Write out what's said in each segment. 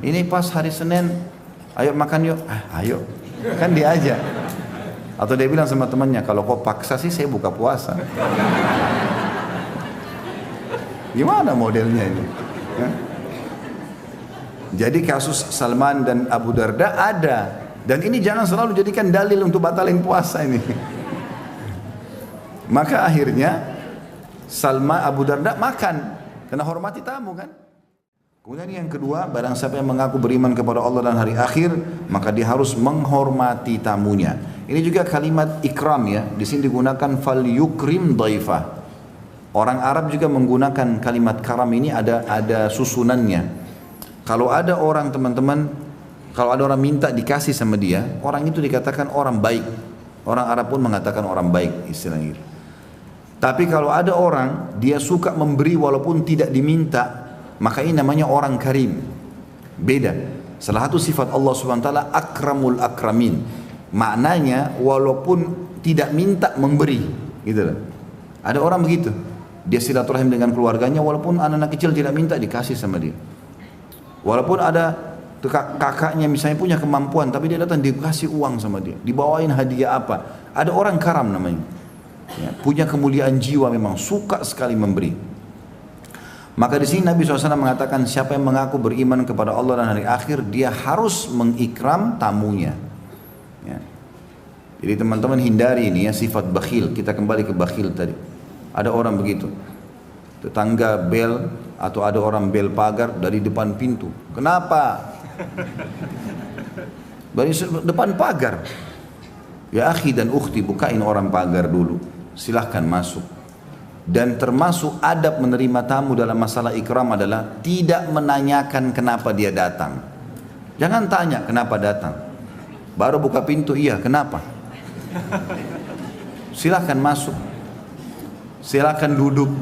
Ini pas hari Senin, ayo makan yuk. Ayo, kan dia aja. Atau dia bilang sama temannya, kalau kau paksa sih saya buka puasa. Gimana modelnya ini? Ya? Jadi kasus Salman dan Abu Darda ada. Dan ini jangan selalu jadikan dalil untuk batalin puasa ini. Maka akhirnya Salman Abu Darda makan karena hormati tamu kan. Kemudian yang kedua, barang siapa yang mengaku beriman kepada Allah dan hari akhir, maka dia harus menghormati tamunya. Ini juga kalimat ikram ya. Di sini digunakan fal yukrim dhaifah. Orang Arab juga menggunakan kalimat karam ini ada susunannya. Kalau ada orang teman-teman, kalau ada orang minta dikasih sama dia, orang itu dikatakan orang baik. Orang Arab pun mengatakan orang baik istilahnya. Tapi kalau ada orang dia suka memberi walaupun tidak diminta, maka ini namanya orang karim. Beda. Salah satu sifat Allah Subhanahu wa taala akramul akramin. Maknanya walaupun tidak minta memberi, gitu loh. Ada orang begitu. Dia silaturahim dengan keluarganya walaupun anak-anak kecil tidak minta dikasih sama dia. Walaupun ada kakaknya misalnya punya kemampuan tapi dia datang dikasih uang sama dia, dibawain hadiah apa. Ada orang karam namanya. Ya, punya kemuliaan jiwa memang suka sekali memberi. Maka di sini Nabi SAW mengatakan siapa yang mengaku beriman kepada Allah dan hari akhir dia harus mengikram tamunya. Ya. Jadi teman-teman hindari ini ya sifat bakhil. Kita kembali ke bakhil tadi. Ada orang begitu. Tetangga bel atau ada orang bel pagar dari depan pintu. Kenapa? Dari depan pagar. Ya akhi dan ukhti bukain orang pagar dulu. Silahkan masuk. Dan termasuk adab menerima tamu dalam masalah ikram adalah tidak menanyakan kenapa dia datang. Jangan tanya kenapa datang. Baru buka pintu, iya kenapa? Silahkan masuk. Silahkan duduk.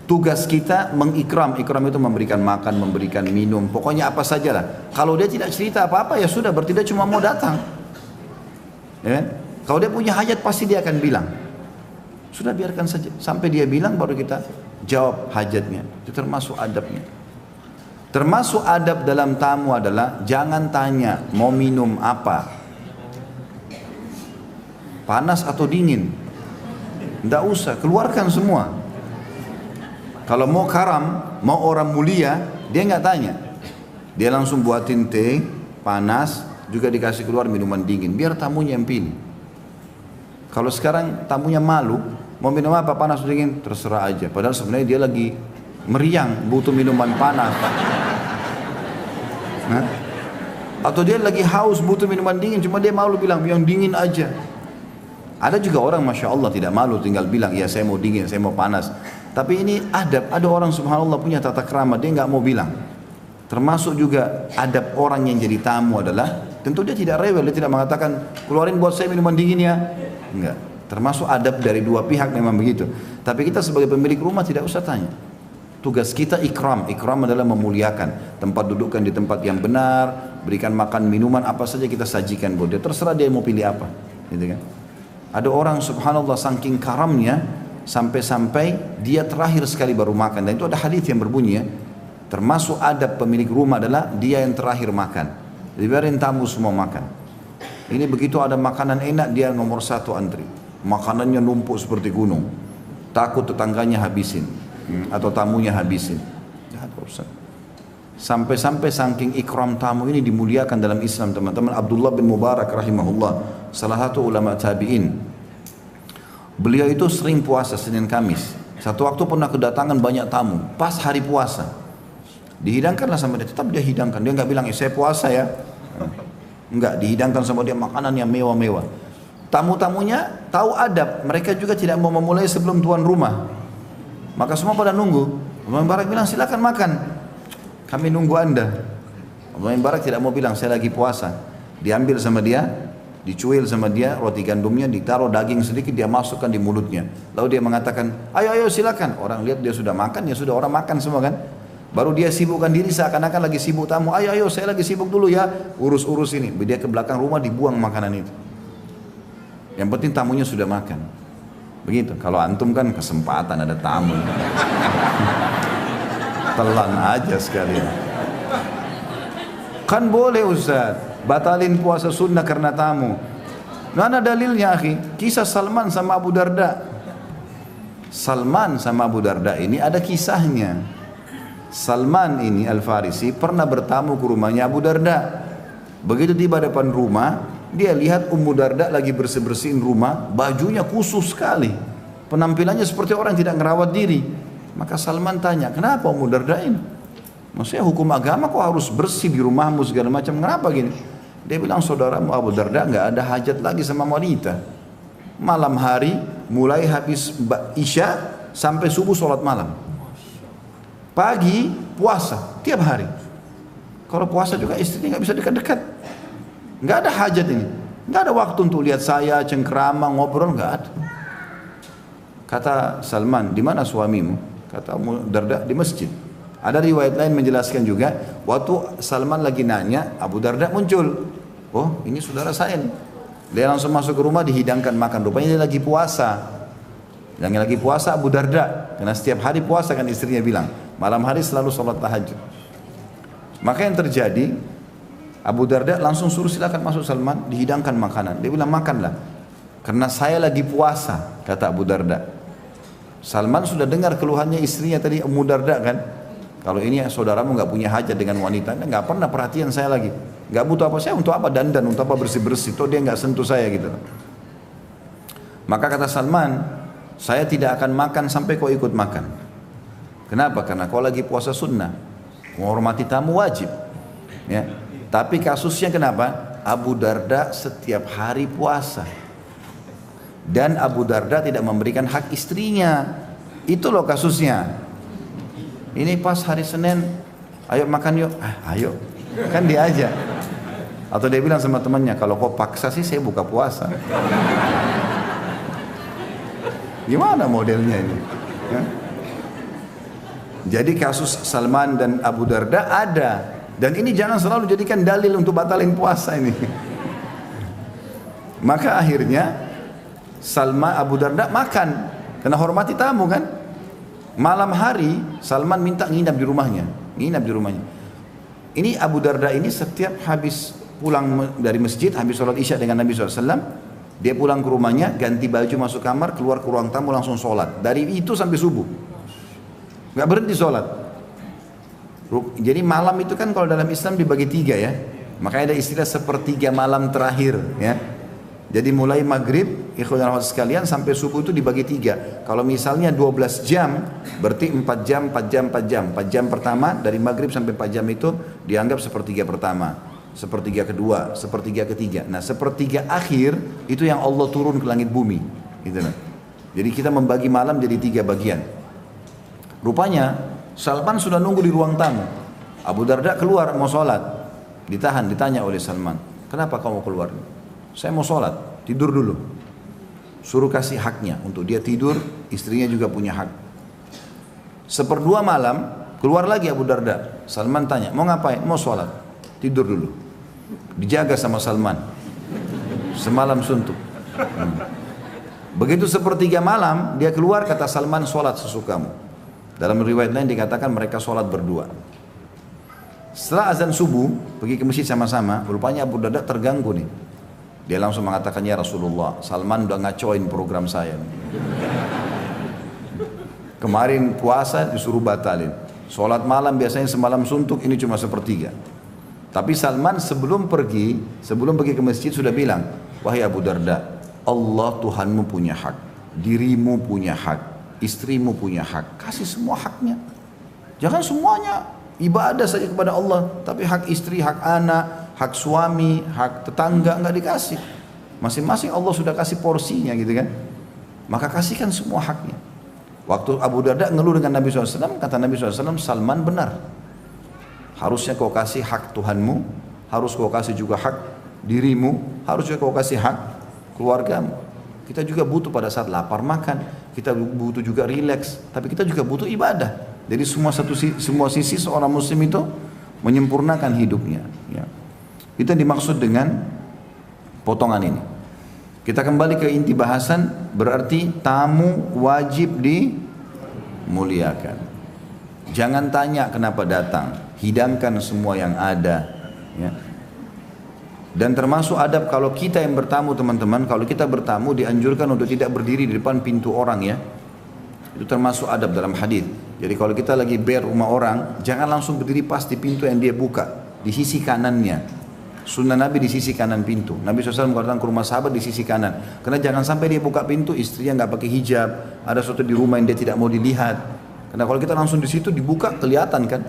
Tugas kita mengikram. Ikram itu memberikan makan, memberikan minum. Pokoknya apa sajalah. Kalau dia tidak cerita apa-apa ya sudah berarti dia cuma mau datang. Ya? Kalau dia punya hajat pasti dia akan bilang. Sudah biarkan saja sampai dia bilang baru kita jawab hajatnya. Itu termasuk adabnya. Termasuk adab dalam tamu adalah jangan tanya mau minum apa, panas atau dingin. Tidak usah, keluarkan semua. Kalau mau karam, mau orang mulia, dia nggak tanya. Dia langsung buatin teh panas, juga dikasih keluar minuman dingin. Biar tamunya yang pilih. Kalau sekarang tamunya malu, mau minum apa panas atau dingin, terserah aja. Padahal sebenarnya dia lagi meriang, butuh minuman panas. Nah? Atau dia lagi haus, butuh minuman dingin, cuma dia malu bilang yang dingin aja. Ada juga orang Masya Allah tidak malu, tinggal bilang, ya saya mau dingin, saya mau panas. Tapi ini adab, ada orang subhanallah punya tata krama, dia nggak mau bilang. Termasuk juga adab orang yang jadi tamu adalah, tentu dia tidak rewel, dia tidak mengatakan, keluarin buat saya minuman dingin ya. Enggak. Termasuk adab dari dua pihak memang begitu. Tapi kita sebagai pemilik rumah tidak usah tanya. Tugas kita ikram. Ikram adalah memuliakan. Tempat dudukkan di tempat yang benar, berikan makan minuman apa saja kita sajikan buat dia. Terserah dia mau pilih apa. Gitu kan? Ada orang subhanallah saking karamnya sampai-sampai dia terakhir sekali baru makan. Dan itu ada hadis yang berbunyi ya. Termasuk adab pemilik rumah adalah dia yang terakhir makan. Biarin tamu semua makan. Ini begitu ada makanan enak dia nomor satu antri. Makanannya numpuk seperti gunung. Takut tetangganya habisin atau tamunya habisin. Sampai-sampai saking ikram tamu ini dimuliakan dalam Islam teman-teman. Abdullah bin Mubarak rahimahullah, salah satu ulama tabi'in. Beliau itu sering puasa Senin Kamis. Satu waktu pernah kedatangan banyak tamu pas hari puasa. Dihidangkanlah sama dia, tetap dia hidangkan. Dia nggak bilang saya puasa ya. Enggak, dihidangkan sama dia makanan yang mewah-mewah. Tamu-tamunya tahu adab, mereka juga tidak mau memulai sebelum tuan rumah. Maka semua pada nunggu. Abdullah bin Mubarak bilang silakan makan. Kami nunggu Anda. Abdullah bin Mubarak tidak mau bilang saya lagi puasa. Diambil sama dia, dicuil sama dia roti gandumnya, ditaruh daging sedikit dia masukkan di mulutnya. Lalu dia mengatakan, ayo silakan. Orang lihat dia sudah makan, ya sudah orang makan semua kan. Baru dia sibukkan diri seakan-akan lagi sibuk tamu. Ayo saya lagi sibuk dulu ya, urus ini. Dia ke belakang rumah dibuang makanan itu. Yang penting tamunya sudah makan. Begitu. Kalau antum kan kesempatan ada tamu. Telan aja sekalian. Kan boleh Ustaz, batalin puasa sunnah karena tamu. Mana dalilnya akhi? Kisah Salman sama Abu Darda. Salman sama Abu Darda ini ada kisahnya. Salman ini Al-Farisi pernah bertamu ke rumahnya Abu Darda. Begitu tiba depan rumah, dia lihat Ummu Darda lagi bersih-bersihin rumah, bajunya khusus sekali. Penampilannya seperti orang tidak ngerawat diri. Maka Salman tanya, kenapa Ummu Darda ini? Maksudnya hukum agama kok harus bersih di rumahmu segala macam, kenapa gini? Dia bilang, saudaramu Abu Darda nggak ada hajat lagi sama wanita. Malam hari mulai habis isya sampai subuh sholat malam. Pagi puasa tiap hari. Kalau puasa juga istrinya nggak bisa dekat-dekat. Nggak ada hajat ini. Nggak ada waktu untuk lihat saya cengkerama ngobrol, nggak ada. Kata Salman, di mana suamimu? Kata Ummu Darda, di masjid. Ada riwayat lain menjelaskan juga, waktu Salman lagi nanya, Abu Darda muncul. Oh, ini saudara saya nih. Dia langsung masuk ke rumah, dihidangkan makan. Rupanya dia lagi puasa. Yang lagi puasa Abu Darda, karena setiap hari puasa kan istrinya bilang. Malam hari selalu sholat tahajud. Maka yang terjadi, Abu Darda langsung suruh silakan masuk Salman, dihidangkan makanan. Dia bilang makanlah, karena saya lagi puasa, kata Abu Darda. Salman sudah dengar keluhannya istrinya tadi Ummu Darda kan. Kalau ini saudaramu nggak punya hajat dengan wanita, nggak pernah perhatian saya lagi, nggak butuh apa saya untuk apa dandan, untuk apa bersih-bersih, toh dia nggak sentuh saya gitu. Maka kata Salman, saya tidak akan makan sampai kau ikut makan. Kenapa? Karena kau lagi puasa sunnah, menghormati tamu wajib. Ya. Tapi kasusnya kenapa? Abu Darda setiap hari puasa, dan Abu Darda tidak memberikan hak istrinya. Itu loh kasusnya. Ini pas hari Senin, ayo makan yuk. Ayo, kan dia aja. Atau dia bilang sama temannya, kalau kau paksa sih saya buka puasa. Gimana modelnya ini? Ya? Jadi kasus Salman dan Abu Darda ada. Dan ini jangan selalu jadikan dalil untuk batalin puasa ini. Maka akhirnya Salman Abu Darda makan, karena hormati tamu kan. Malam hari Salman minta nginap di rumahnya, Ini Abu Darda ini setiap habis pulang dari masjid, habis sholat isya dengan Nabi SAW, dia pulang ke rumahnya, ganti baju masuk kamar, keluar ke ruang tamu langsung sholat. Dari itu sampai subuh, nggak berhenti sholat. Jadi malam itu kan kalau dalam Islam dibagi tiga ya, makanya ada istilah sepertiga malam terakhir ya. Jadi mulai maghrib, ikhwan dan akhwat sekalian, sampai subuh itu dibagi tiga. Kalau misalnya 12 jam, berarti 4 jam, 4 jam, 4 jam. 4 jam pertama, dari maghrib sampai 4 jam itu dianggap sepertiga pertama, sepertiga kedua, sepertiga ketiga. Nah, sepertiga akhir itu yang Allah turun ke langit bumi. Gitu. Jadi kita membagi malam jadi 3 bagian. Rupanya, Salman sudah nunggu di ruang tamu. Abu Darda keluar mau sholat. Ditahan, ditanya oleh Salman, kenapa kamu keluar? Saya mau sholat, tidur dulu. Suruh kasih haknya, untuk dia tidur, istrinya juga punya hak. 1/2 malam, keluar lagi Abu Darda. Salman tanya, mau ngapain? Mau sholat, tidur dulu. Dijaga sama Salman, semalam suntuk. Begitu 1/3 malam, dia keluar, kata Salman, sholat sesukamu. Dalam riwayat lain dikatakan mereka sholat berdua. Setelah azan subuh, pergi ke masjid sama-sama, rupanya Abu Darda terganggu nih. Dia langsung mengatakan, ya Rasulullah, Salman udah ngacoin program saya. Kemarin puasa disuruh batalin. Sholat malam biasanya semalam suntuk, ini cuma 1/3. Tapi Salman sebelum pergi ke masjid sudah bilang, wahai Abu Darda, Allah Tuhanmu punya hak, dirimu punya hak, istrimu punya hak, kasih semua haknya. Jangan semuanya ibadah saja kepada Allah, tapi hak istri, hak anak, hak suami, hak tetangga nggak dikasih. Masing-masing Allah sudah kasih porsinya gitu kan. Maka kasihkan semua haknya. Waktu Abu Darda ngeluh dengan Nabi SAW, kata Nabi SAW, Salman benar. Harusnya kau kasih hak Tuhanmu, harus kau kasih juga hak dirimu, harus juga kau kasih hak keluargamu. Kita juga butuh pada saat lapar makan, kita butuh juga rileks, tapi kita juga butuh ibadah. Jadi semua sisi seorang muslim itu menyempurnakan hidupnya. Ya. Itu yang dimaksud dengan potongan ini. Kita kembali ke inti bahasan, berarti tamu wajib dimuliakan. Jangan tanya kenapa datang, hidangkan semua yang ada. Ya. Dan termasuk adab kalau kita yang bertamu teman-teman, kalau kita bertamu dianjurkan untuk tidak berdiri di depan pintu orang ya. Itu termasuk adab dalam hadis. Jadi kalau kita lagi rumah orang, jangan langsung berdiri pas di pintu yang dia buka, di sisi kanannya. Sunnah Nabi di sisi kanan pintu. Nabi SAW mengatakan ke rumah sahabat di sisi kanan. Karena jangan sampai dia buka pintu, istrinya nggak pakai hijab, ada sesuatu di rumah yang dia tidak mau dilihat. Karena kalau kita langsung di situ dibuka kelihatan kan.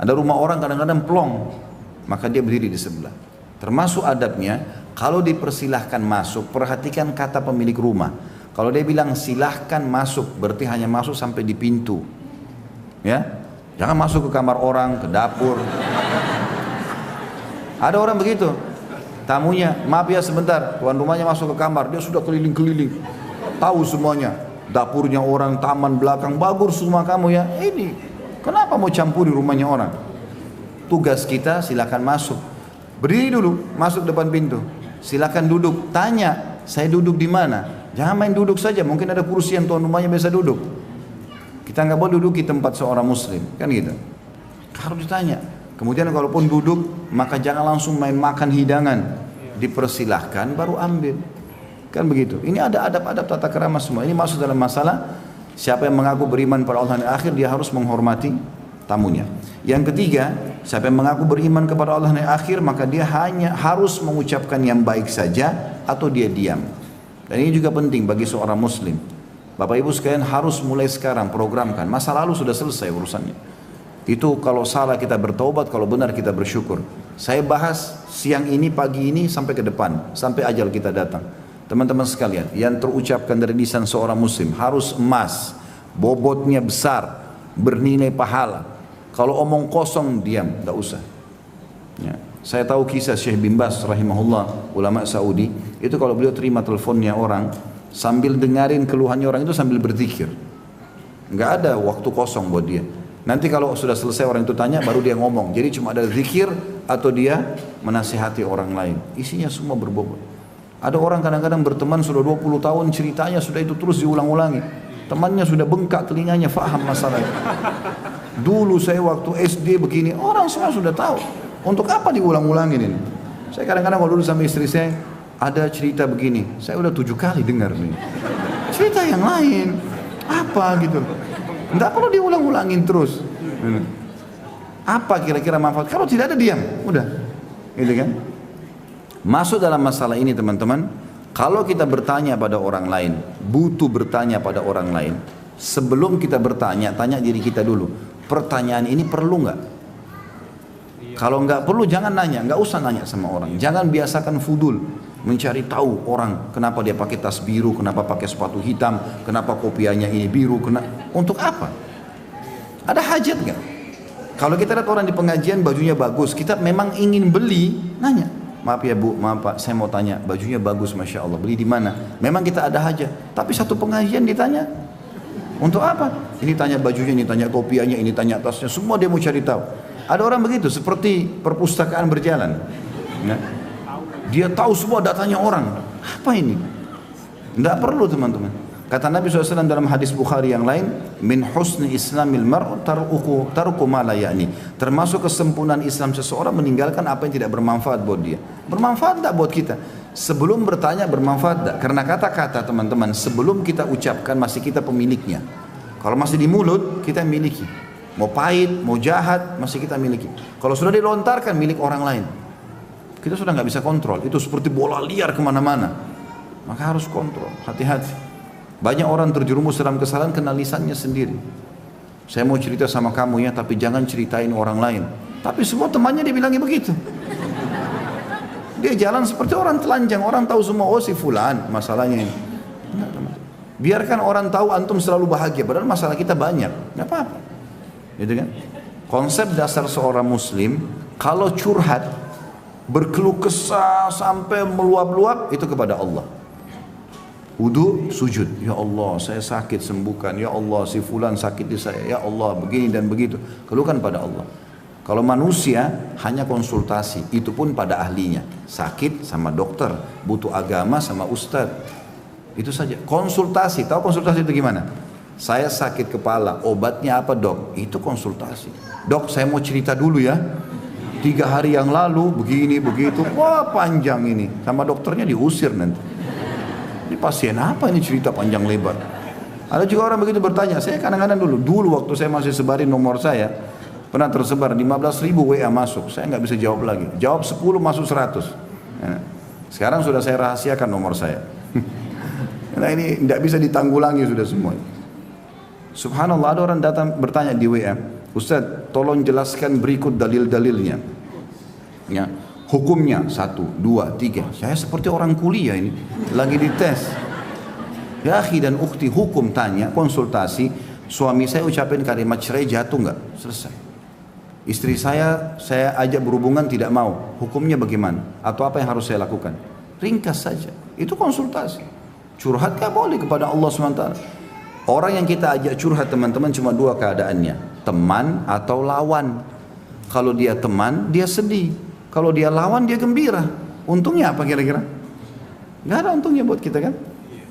Ada rumah orang kadang-kadang plong, maka dia berdiri di sebelah. Termasuk adabnya, kalau dipersilahkan masuk, perhatikan kata pemilik rumah. Kalau dia bilang silahkan masuk, berarti hanya masuk sampai di pintu. Ya, jangan masuk ke kamar orang, ke dapur. Ada orang begitu, tamunya, maaf ya sebentar, tuan rumahnya masuk ke kamar, dia sudah keliling-keliling, tahu semuanya, dapurnya orang, taman belakang, bagus rumah kamu ya, ini, kenapa mau campuri rumahnya orang? Tugas kita silakan masuk, berdiri dulu, masuk depan pintu, silakan duduk, tanya, saya duduk di mana? Jangan main duduk saja, mungkin ada kursi yang tuan rumahnya biasa duduk. Kita nggak boleh duduk di tempat seorang muslim, kan gitu. Harus ditanya. Kemudian kalaupun duduk, maka jangan langsung main makan hidangan. Dipersilahkan baru ambil. Kan begitu. Ini ada adab-adab tata krama semua. Ini masuk dalam masalah siapa yang mengaku beriman pada Allah dan akhir, dia harus menghormati tamunya. Yang ketiga, siapa yang mengaku beriman kepada Allah dan akhir, maka dia hanya harus mengucapkan yang baik saja atau dia diam. Dan ini juga penting bagi seorang muslim. Bapak Ibu sekalian harus mulai sekarang programkan. Masa lalu sudah selesai urusannya. Itu kalau salah kita bertaubat, kalau benar kita bersyukur. Saya bahas siang ini, pagi ini sampai ke depan, sampai ajal kita datang. Teman-teman sekalian, yang terucapkan dari lisan seorang muslim harus emas, bobotnya besar, bernilai pahala. Kalau omong kosong, diam, tidak usah. Ya. Saya tahu kisah Syekh bin Baz rahimahullah, ulama Saudi, itu kalau beliau terima teleponnya orang, sambil dengarin keluhannya orang itu sambil berzikir. Enggak ada waktu kosong buat dia. Nanti kalau sudah selesai orang itu tanya, baru dia ngomong. Jadi cuma ada zikir atau dia menasihati orang lain. Isinya semua berbobot. Ada orang kadang-kadang berteman sudah 20 tahun, ceritanya sudah itu terus diulang-ulangi. Temannya sudah bengkak telinganya, faham masalahnya. Dulu saya waktu SD begini, orang semua sudah tahu. Untuk apa diulang-ulangin ini? Saya kadang-kadang kalau dulu sama istri saya, ada cerita begini. Saya udah 7 kali dengar nih. Cerita yang lain. Apa gitu. Tidak perlu diulang-ulangin terus. Apa kira-kira manfaat? Kalau tidak ada diam, udah. Gitu kan? Masuk dalam masalah ini teman-teman, kalau kita bertanya pada orang lain, butuh bertanya pada orang lain. Sebelum kita bertanya, tanya diri kita dulu. Pertanyaan ini perlu nggak? Kalau nggak perlu jangan nanya, nggak usah nanya sama orang. Jangan biasakan fudul, mencari tahu orang kenapa dia pakai tas biru, kenapa pakai sepatu hitam, kenapa kopiahnya ini biru, untuk apa? Ada hajat nggak? Kalau kita lihat orang di pengajian bajunya bagus, kita memang ingin beli, nanya, maaf ya bu, maaf pak, saya mau tanya, bajunya bagus, masya Allah, beli di mana? Memang kita ada hajat, tapi satu pengajian ditanya, untuk apa? Ini tanya bajunya, ini tanya kopiahnya, ini tanya tasnya, semua dia mau cari tahu. Ada orang begitu, seperti perpustakaan berjalan. Ya. Dia tahu semua datanya orang. Apa ini? Tidak perlu teman-teman. Kata Nabi SAW dalam hadis Bukhari yang lain, min husni islamil mar'u tarku ma la ya'ni. Termasuk kesempurnaan Islam seseorang meninggalkan apa yang tidak bermanfaat buat dia. Bermanfaat tidak buat kita? Sebelum bertanya bermanfaat tidak? Karena kata-kata teman-teman sebelum kita ucapkan masih kita pemiliknya. Kalau masih di mulut kita miliki. Mau pahit, mau jahat masih kita miliki. Kalau sudah dilontarkan milik orang lain, kita sudah nggak bisa kontrol. Itu seperti bola liar kemana-mana. Maka harus kontrol, hati-hati. Banyak orang terjerumus dalam kesalahan kena lisannya sendiri. Saya mau cerita sama kamu ya, tapi jangan ceritain orang lain. Tapi semua temannya dia bilangnya begitu. Dia jalan seperti orang telanjang. Orang tahu semua, oh si fulan masalahnya ini. Biarkan orang tahu antum selalu bahagia. Padahal masalah kita banyak. Nggak apa-apa. Gitu kan? Konsep dasar seorang muslim, kalau curhat, berkeluh kesah sampai meluap-luap, itu kepada Allah. Wudu, sujud, ya Allah saya sakit sembuhkan, ya Allah si fulan sakit di saya, ya Allah begini dan begitu, keluhkan pada Allah. Kalau manusia hanya konsultasi, itu pun pada ahlinya, sakit sama dokter, butuh agama sama ustadz, itu saja. Konsultasi, tahu konsultasi itu gimana? Saya sakit kepala, obatnya apa dok? Itu konsultasi. Dok saya mau cerita dulu ya. 3 hari yang lalu begini begitu, wah panjang ini, sama dokternya diusir nanti. Ini pasien apa ini cerita panjang lebar. Ada juga orang begitu bertanya, saya kadang-kadang dulu waktu saya masih sebarin nomor saya, pernah tersebar 15.000 WA masuk, saya nggak bisa jawab lagi, jawab 10 masuk 100. Ya. Sekarang sudah saya rahasiakan nomor saya. Nah ini tidak bisa ditanggulangi sudah semua. Subhanallah, ada orang datang bertanya di WA, Ustaz tolong jelaskan berikut dalil-dalilnya, ya, hukumnya 1, 2, 3. Saya seperti orang kuliah ini, lagi dites. Ya akhi dan ukhti, hukum tanya, konsultasi, suami saya ucapin kalimat cerai jatuh nggak? Selesai. Istri saya ajak berhubungan tidak mau, hukumnya bagaimana? Atau apa yang harus saya lakukan? Ringkas saja, itu konsultasi. Curhat nggak boleh kepada Allah SWT. Orang yang kita ajak curhat teman-teman cuma 2 keadaannya, teman atau lawan. Kalau dia teman, dia sedih. Kalau dia lawan, dia gembira. Untungnya apa kira-kira? Nggak ada untungnya buat kita kan?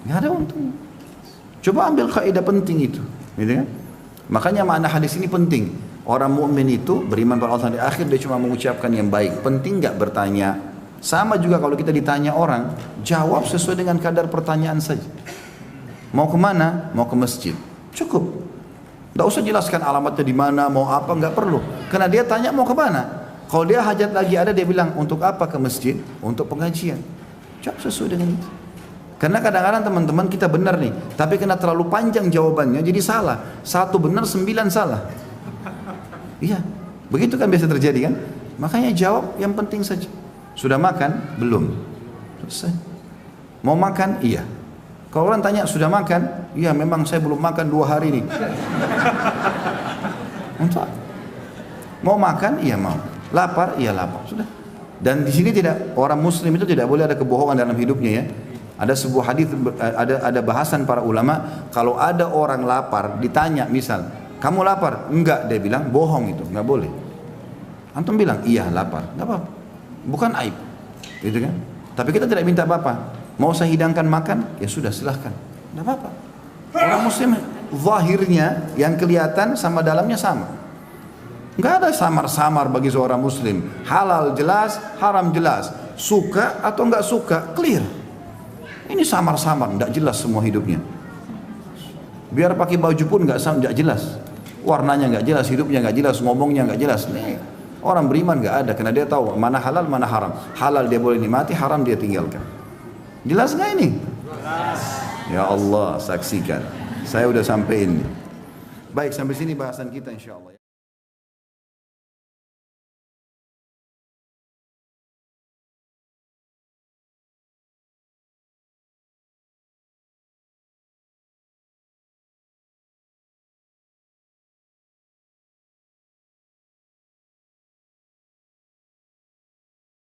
Nggak ada untungnya. Coba ambil kaidah penting itu, gitu kan? Makanya makna hadis ini penting. Orang mukmin itu beriman pada Allah di akhir, dia cuma mengucapkan yang baik. Penting nggak bertanya? Sama juga kalau kita ditanya orang, jawab sesuai dengan kadar pertanyaan saja. Mau kemana? Mau ke masjid. Cukup. Nggak usah jelaskan alamatnya di mana, mau apa, nggak perlu. Karena dia tanya mau kemana. Kalau dia hajat lagi ada, dia bilang untuk apa ke masjid? Untuk pengajian. Jawab sesuai dengan itu. Karena kadang-kadang teman-teman kita benar nih, tapi kena terlalu panjang jawabannya, jadi salah. 1 benar, 9 salah. Iya, begitu kan biasa terjadi kan? Makanya jawab yang penting saja. Sudah makan? Belum. Selesai. Mau makan? Iya. Kalau orang tanya sudah makan? Iya, memang saya belum makan 2 hari ini. Untuk mau makan? Iya mau. Lapar? Iya lapar. Sudah. Dan di sini tidak, orang Muslim itu tidak boleh ada kebohongan dalam hidupnya ya. Ada sebuah hadis, ada bahasan para ulama, kalau ada orang lapar ditanya misal, kamu lapar? Enggak, dia bilang bohong, itu enggak boleh. Antum bilang iya lapar, enggak apa-apa, bukan aib, gitu kan? Tapi kita tidak minta apa-apa. Mau saya hidangkan makan? Ya sudah silahkan, enggak apa-apa. Orang Muslim zahirnya yang kelihatan sama dalamnya sama. Enggak ada samar-samar bagi seorang Muslim. Halal jelas, haram jelas, suka atau enggak suka clear. Ini samar-samar, enggak jelas semua hidupnya. Biar pakai baju pun enggak jelas. Warnanya enggak jelas, hidupnya enggak jelas, ngomongnya enggak jelas. Nih, orang beriman enggak ada, karena dia tahu mana halal, mana haram. Halal dia boleh nikmati, haram dia tinggalkan. Jelas enggak ini? Jelas. Ya Allah, saksikan. Saya udah sampai ini. Baik, sampai sini bahasan kita insyaallah.